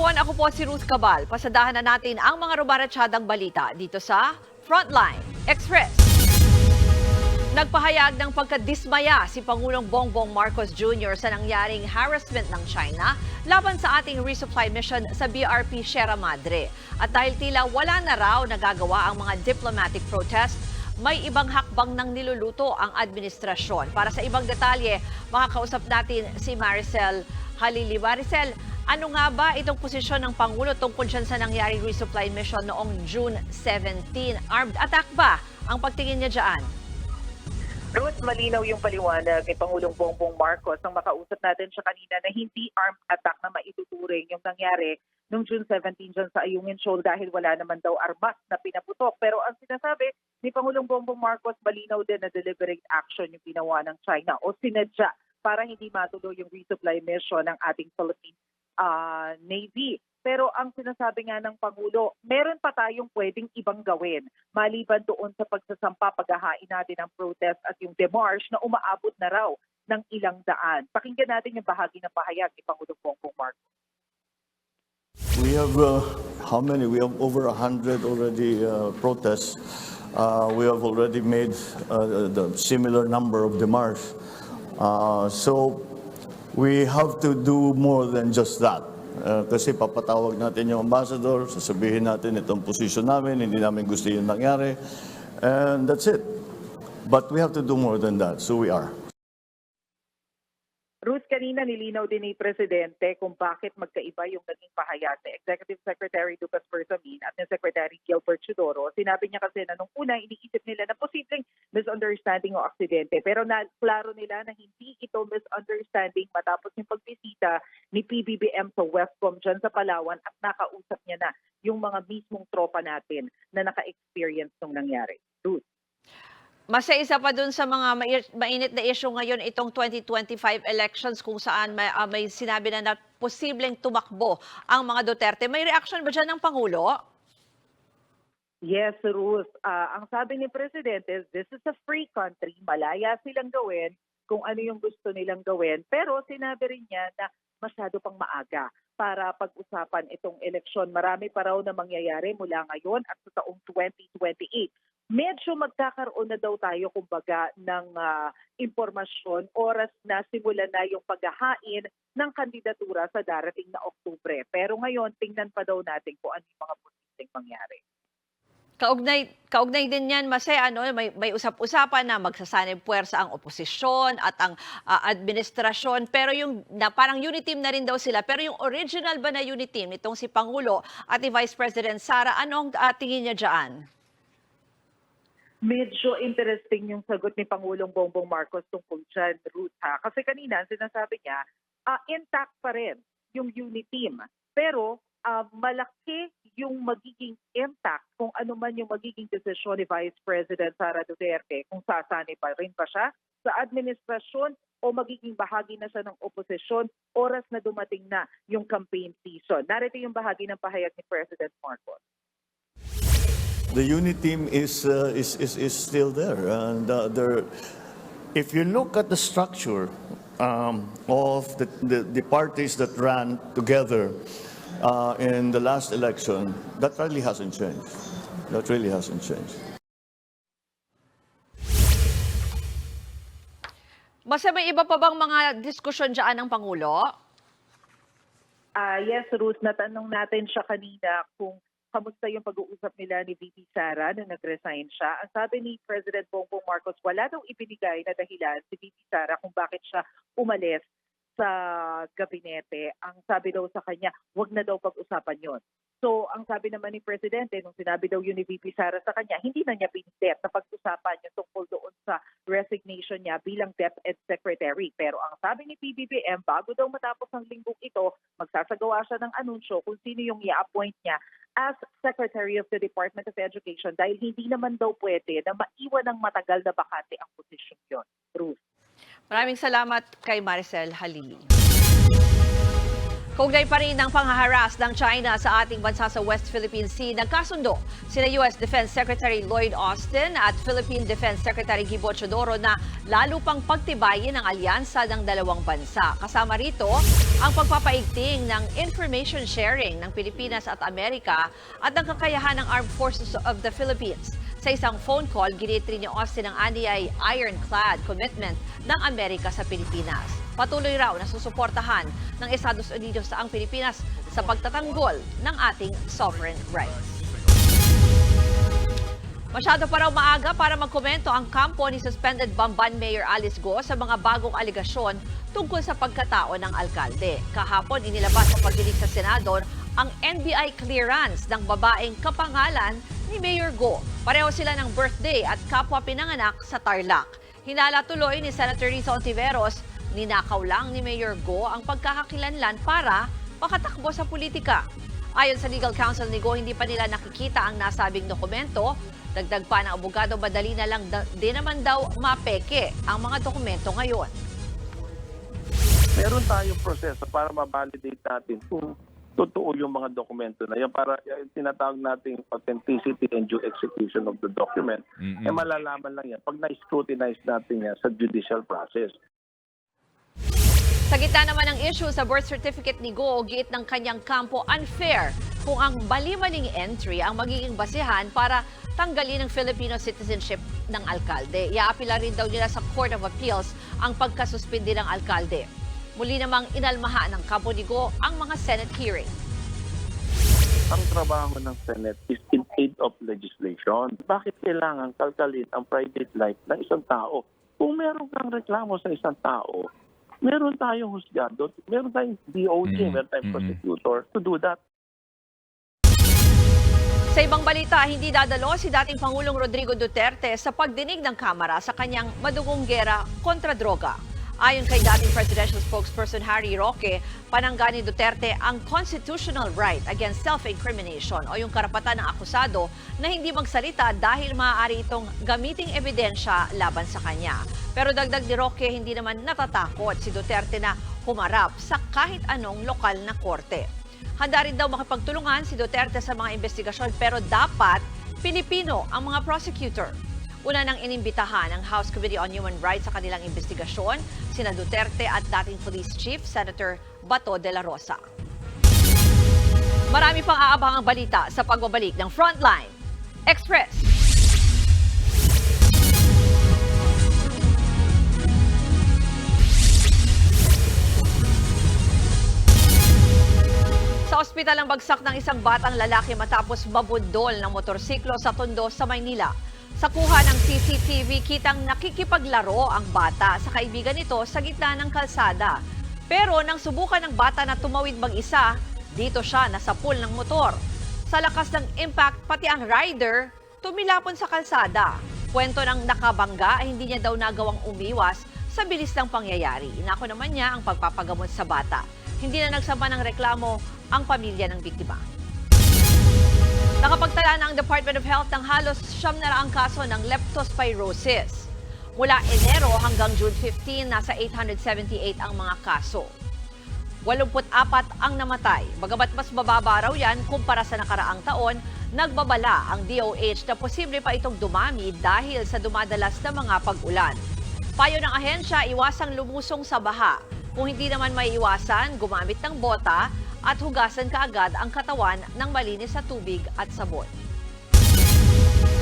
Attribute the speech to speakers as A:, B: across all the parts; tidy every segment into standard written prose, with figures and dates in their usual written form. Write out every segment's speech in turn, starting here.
A: hapon, ako po si Ruth Cabal. Pasadahan na natin ang mga rumaratsyadang balita dito sa Frontline Express. Nagpahayag ng pagkadismaya si Pangulong Bongbong Marcos Jr. sa nangyaring harassment ng China laban sa ating resupply mission sa BRP Sierra Madre. At dahil tila wala na raw nagagawa ang mga diplomatic protest, may ibang hakbang ng niluluto ang administrasyon. Para sa ibang detalye, makakausap natin si Maricel Halili. Maricel, ano nga ba itong posisyon ng Pangulo tungkol dyan sa nangyaring resupply mission noong June 17? Armed attack ba ang pagtingin niya dyan?
B: Ruth, malinaw yung paliwanag ni Pangulong Bongbong Marcos nang makausap natin siya kanina na hindi armed attack na maituturing yung nangyari noong June 17 dyan sa Ayungin Shoal dahil wala naman daw armas na pinaputok. Pero ang sinasabi ni Pangulong Bongbong Marcos, malinaw din na deliberate action yung ginawa ng China o sinadya para hindi matuloy yung resupply mission ng ating Philippine Navy. Pero ang sinasabi nga ng Pangulo, meron pa tayong pwedeng ibang gawin maliban doon sa pagsasampa, paghahain natin ng protest at yung demarche na umaabot na raw ng ilang daan. Pakinggan natin yung bahagi ng pahayag ni Pangulong Bongbong Marcos.
C: We have, how many? We have over 100 already protests. We have already made the similar number of demarches. So we have to do more than just that. Kasi papatawag natin yung ambassador, sasabihin natin itong position namin, hindi namin gusto yung nangyari. And that's it. But we have to do more than that. So we are.
B: Ruth, kanina nilinaw din ni Presidente kung bakit magkaiba yung naging pahayag ni Executive Secretary Lucas Bersamin at ni Secretary Gilbert Chodoro. Sinabi niya kasi na nung una iniisip nila na posibleng misunderstanding o aksidente. Pero klaro nila na hindi ito misunderstanding matapos yung pagbisita ni PBBM sa Westcom dyan sa Palawan at nakausap niya na yung mga mismong tropa natin na naka-experience nung nangyari. Ruth.
A: Mas isa pa dun sa mga mainit na issue ngayon itong 2025 elections kung saan may sinabi na posibleng tumakbo ang mga Duterte. May reaction ba dyan ng Pangulo?
B: Yes, Ruth. Ang sabi ni Presidente, this is a free country. Malaya silang gawin kung ano yung gusto nilang gawin. Pero sinabi rin niya na masyado pang maaga para pag-usapan itong eleksyon. Marami pa raw na mangyayari mula ngayon at sa taong 2028. Medyo magkakaroon na daw tayo kumbaga ng impormasyon, oras na simulan na yung paghahain ng kandidatura sa darating na Oktubre. Pero ngayon, tingnan pa daw natin kung ano yung mga posibleng mangyari.
A: Kaugnay din yan, Mase, may usap-usapan na magsasanib puwersa ang oposisyon at ang administrasyon. Pero yung parang unity team na rin daw sila. Pero yung original ba na unity team, itong si Pangulo at ni Vice President Sara, anong tingin niya dyan?
B: Medyo interesting yung sagot ni Pangulong Bongbong Marcos tungkol dyan, Ruth. Kasi kanina, sinasabi niya, intact pa rin yung unity team. Pero malaki yung magiging impact kung ano man yung magiging desisyon ni Vice President Sara Duterte, kung sasani pa rin pa siya sa administrasyon o magiging bahagi na siya ng oposisyon oras na dumating na yung campaign season. Narito yung bahagi ng pahayag ni President Marcos.
C: The unity team is still there, and if you look at the structure of the parties that ran together in the last election, that really hasn't changed. That really hasn't changed.
A: Mase, may iba pa bang mga diskusyon dyan ng Pangulo?
B: Yes, Ruth, natanong natin siya kanina kung kamusta yung pag-uusap nila ni VP Sara nung nag-resign siya. Ang sabi ni President Bongbong Marcos, wala daw ibinigay na dahilan si VP Sara kung bakit siya umalis sa gabinete. Ang sabi daw sa kanya, wag na daw pag-usapan yon. So, ang sabi naman ni Presidente, nung sinabi daw yun ni VP Sara sa kanya, hindi na niya pinilit na pag-usapan yung tungkol doon sa resignation niya bilang DepEd Secretary. Pero ang sabi ni PBBM, bago daw matapos ang linggong ito, magsasagawa siya ng anunsyo kung sino yung i-appoint niya as Secretary of the Department of Education dahil hindi naman daw pwede na maiwan ng matagal na bakante ang posisyon yun. Ruth.
A: Maraming salamat kay Maricel Halili. Kaugnay pa rin ng panghaharas ng China sa ating bansa sa West Philippine Sea, nagkasundo sina US Defense Secretary Lloyd Austin at Philippine Defense Secretary Gibo Chodoro na lalo pang pagtibayin ang alyansa ng dalawang bansa. Kasama rito ang pagpapaigting ng information sharing ng Pilipinas at Amerika at ang kakayahan ng Armed Forces of the Philippines. Sa isang phone call, ginit rin ni Austin ang aniyay ironclad commitment ng Amerika sa Pilipinas. Patuloy raw na susuportahan ng Estados Unidos ang Pilipinas sa pagtatanggol ng ating sovereign rights. Masyado pa raw maaga para magkomento ang kampo ni suspended Bamban Mayor Alice Go sa mga bagong aligasyon tungkol sa pagkatao ng alkalde. Kahapon, inilabas sa pagdinig sa Senado ang NBI clearance ng babaeng kapangalan ni Mayor Go. Pareho sila ng birthday at kapwa pinanganak sa Tarlac. Hinala tuloy ni Senator Risa Ontiveros, ninakaw lang ni Mayor Go ang pagkakakilanlan para makatakbo sa politika. Ayon sa legal counsel ni Go, hindi pa nila nakikita ang nasabing dokumento. Dagdag pa ng abogado, madali na lang din naman daw mapeke ang mga dokumento ngayon.
D: Meron tayong proseso para ma-validate natin kung totoo yung mga dokumento na yan. Para yung tinatawag nating authenticity and due execution of the document, eh malalaman lang yan pag na-scrutinize natin yan sa judicial process.
A: Sa gitna naman ng issue sa birth certificate ni Go, giit ng kanyang kampo unfair kung ang bali-maling entry ang magiging basehan para tanggalin ang Filipino citizenship ng alkalde. Iaapila rin daw nila sa Court of Appeals ang pagkasuspindi ng alkalde. Muli namang inalmahan ng kampo ni Go ang mga Senate hearing.
D: Ang trabaho ng Senate is in aid of legislation. Bakit kailangan kalkalin ang private life ng isang tao? Kung meron kang reklamo sa isang tao, meron tayong husgado, meron tayong DOJ, meron tayong prosecutor to do that.
A: Sa ibang balita, hindi dadalo si dating Pangulong Rodrigo Duterte sa pagdinig ng Kamara sa kanyang madugong gera kontra droga. Ayon kay dating presidential spokesperson Harry Roque, panangga ni Duterte ang constitutional right against self-incrimination o yung karapatan ng akusado na hindi magsalita dahil maaari itong gamiting ebidensya laban sa kanya. Pero dagdag ni Roque, hindi naman natatakot si Duterte na humarap sa kahit anong lokal na korte. Handa rin daw makipagtulungan si Duterte sa mga investigasyon pero dapat Pilipino ang mga prosecutor. Una nang inimbitahan ng House Committee on Human Rights sa kanilang investigasyon, sina Duterte at dating Police Chief Senator Bato de la Rosa. Marami pang aabangang balita sa pagbabalik ng Frontline Express. Sa ospital ang bagsak ng isang batang lalaki matapos mabundol ng motorsiklo sa Tondo sa Maynila. Sa kuha ng CCTV, kitang nakikipaglaro ang bata sa kaibigan nito sa gitna ng kalsada. Pero nang subukan ng bata na tumawid mag-isa, dito siya nasapul ng motor. Sa lakas ng impact, pati ang rider tumilapon sa kalsada. Kwento ng nakabangga, hindi niya daw nagawang umiwas sa bilis ng pangyayari. Inako naman niya ang pagpapagamot sa bata. Hindi na nagsama ng reklamo ang pamilya ng biktima. Nakapagtala na ang Department of Health ng halos 900 kaso ng leptospirosis. Mula Enero hanggang June 15, nasa 878 ang mga kaso. 84 ang namatay. Bagamat mas mababa raw yan kumpara sa nakaraang taon, nagbabala ang DOH na posible pa itong dumami dahil sa dumadalas na mga pag-ulan. Payo ng ahensya, iwasang lumusong sa baha. Kung hindi naman maiiwasan, gumamit ng bota at hugasan kaagad ang katawan ng malinis sa tubig at sabon.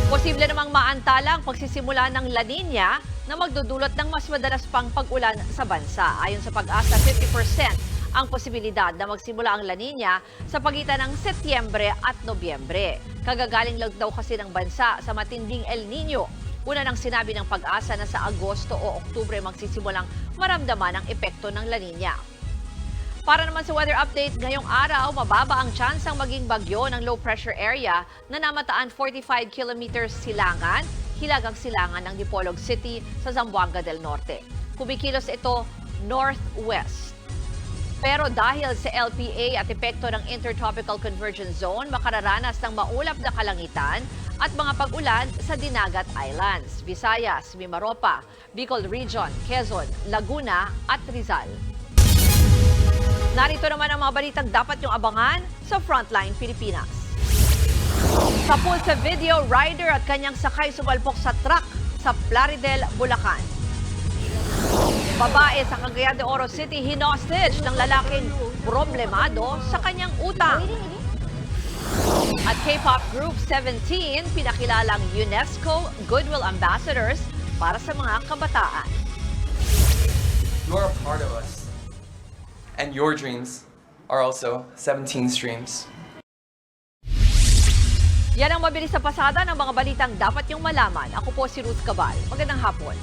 A: Posible namang maantala ang pagsisimula ng La Nina na magdudulot ng mas madalas pang pag-ulan sa bansa. Ayon sa Pag-asa, 50% ang posibilidad na magsimula ang La Nina sa pagitan ng Setyembre at Nobyembre. Kagagaling lang daw kasi ng bansa sa matinding El Nino. Una nang sinabi ng Pag-asa na sa Agosto o Oktubre magsisimulang maramdaman ang epekto ng La Nina. Para naman sa weather update, ngayong araw, mababa ang tsansang maging bagyo ng low pressure area na namataan 45 kilometers silangan, hilagang silangan ng Dipolog City sa Zamboanga del Norte. Kumikilos ito northwest. Pero dahil sa LPA at epekto ng Intertropical Convergence Zone, makararanas ng maulap na kalangitan at mga pag-ulan sa Dinagat Islands, Visayas, Mimaropa, Bicol Region, Quezon, Laguna at Rizal. Narito naman ang mga balitang dapat yung abangan sa Frontline Pilipinas. Sapul sa video, rider at kanyang sakay sumalpok sa truck sa Plaridel, Bulacan. Babae sa Cagayan de Oro City hinostage ng lalaking problemado sa kanyang utang. At K-pop group 17 pinakilalang UNESCO Goodwill Ambassadors para sa mga kabataan.
E: You're a part of us. And your dreams are also 17 streams.
A: Yan ang mabilis na pasada ng mga balitang dapat niyong malaman. Ako po si Ruth Cabal. Magandang hapon.